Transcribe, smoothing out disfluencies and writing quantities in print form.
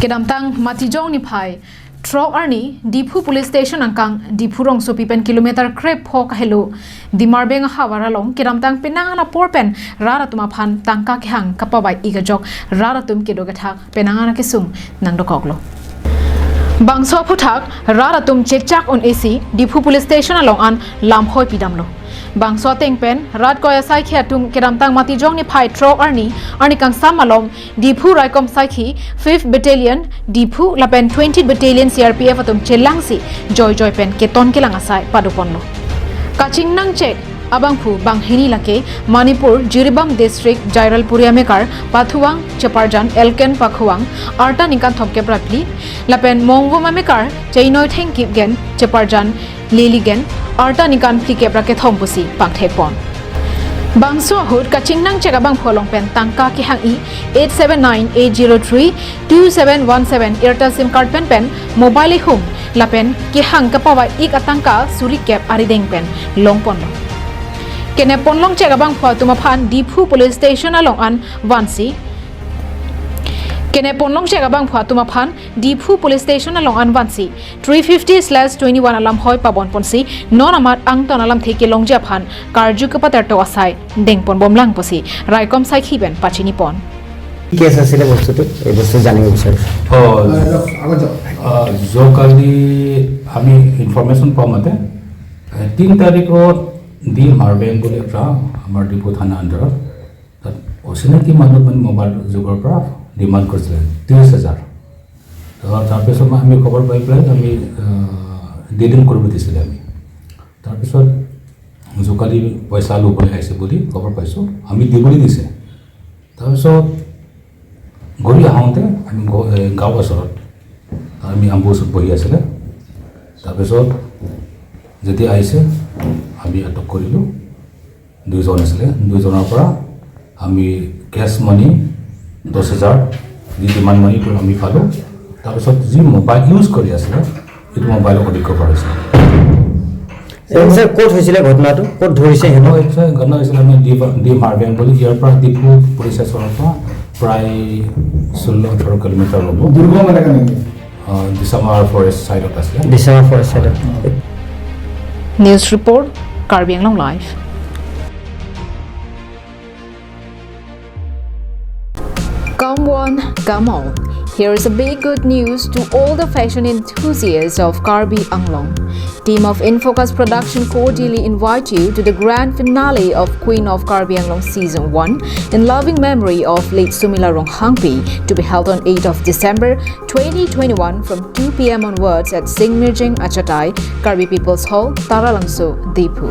Kedamtang matijong ni pai Trok arni Dipu Police Station angkang Dipu rong so pipen kilometer krep hok hello di marbeng hawara long kedamtang penangana porpen raratuma phan tangka kehang kapavai igajok raratum kedogathak penangana kisum nangdokoklo Bangso puthak raratum chechak on AC Dipu Police Station along an lamhoi pidamlo Bangso tengpen rat koya asaikhi atum kedamtang matijong ni phai trok arni kang samalom Dipu raikom asaikhi 5th Battalion Dipu lapen 20th Battalion CRPF atum chelangsi joy pen keton kelang asai paduponlo kachingnang check abangphu banghini lake Manipur Jiribam District Jairalpuria mekar Pathuwang Chaparjan Elken Pakhuwang arta nikan thopke prapli lapen mongwo mekar chainoi thengkip gen Chaparjan Liligen arta nikan plike prake thompusi pangthepon Bangso hud kachingnang cheka bang pholong pen tangka kehang I 8798032717 Airtel SIM card pen mobile home lapen kehang kapavai ik atangka suri cap arideng pen longpon Kene ponlong cheka bang phwa tumaphan Dipu Police Station along an Vansi Kene ponlong cheka bang phwa tumaphan Dipu Police Station along an Vansi 350/21 alam hoi pabon ponsi non amat ang ton alam theke longja phan karju kapatar to asai dengpon bomlang posi raikom saikhi ben pachini pon case আছিল বস্তুটো এই বস্তু জানিব বিচাৰিছো যোকালি আমি information পামতে 3 তাৰিখত দি মাৰবেং বুলি এটা আমাৰ ডিপু থানা আণ্ডাৰত তাত অচিনাকি মানুহ মানে মোবাইল যোগৰ পৰা ডিমাণ্ড কৰিছিলে 30,000 তাৰপিছত আমি খবৰ পাই পেলাই আমি ডিলিং কৰিব দিছিলে আমি তাৰপিছত যোকালি পইচা ল'বলৈ আহিছে বুলি খবৰ পাইছোঁ আমি দিবলৈ দিছে তাৰপিছত গৈ আহোঁতে আমি গাঁও ওচৰত আমি আম্বুচত বহি আছিলে তাৰপিছত যেতিয়া আহিছে আমি আটক কৰিলোঁ দুইজন আছিলে দুইজনৰ পৰা আমি কেছ মানি 10,000 যি ডিমাণ্ড মানিটো আমি পালোঁ তাৰপিছত যি মোবাইল ইউজ কৰি আছিলে সেইটো মোবাইলক ৰিকভাৰ হৈছে স্যাৰ কোড হৈছিল ঘটনাটো কোড ধৰিছে হেনো ঘটনা হৈছিল আমি দি মাৰবেং বুলি ইয়াৰ পৰা ডিপু পুলিচ ষ্টেচনৰ পৰা প্ৰায় 16-18 কিলোমিটাৰ হ'ব দুৰ্গম এলেকা নেকি দিছামাৰ ফৰেষ্ট সাইডত আছে দিছামাৰ forest সাইডত News report Karbi Anglong Live Come one, come all. Here is a big good news to all the fashion enthusiasts of Karbi Anglong. Team of Infocus Production cordially invite you to the grand finale of Queen of Karbi Anglong Season 1 in loving memory of late Sumila Ronghangpi to be held on 8th of December 2021 from 2 p.m. onwards at Singmirjing Achatai, Karbi People's Hall, Taralangso, Dipu.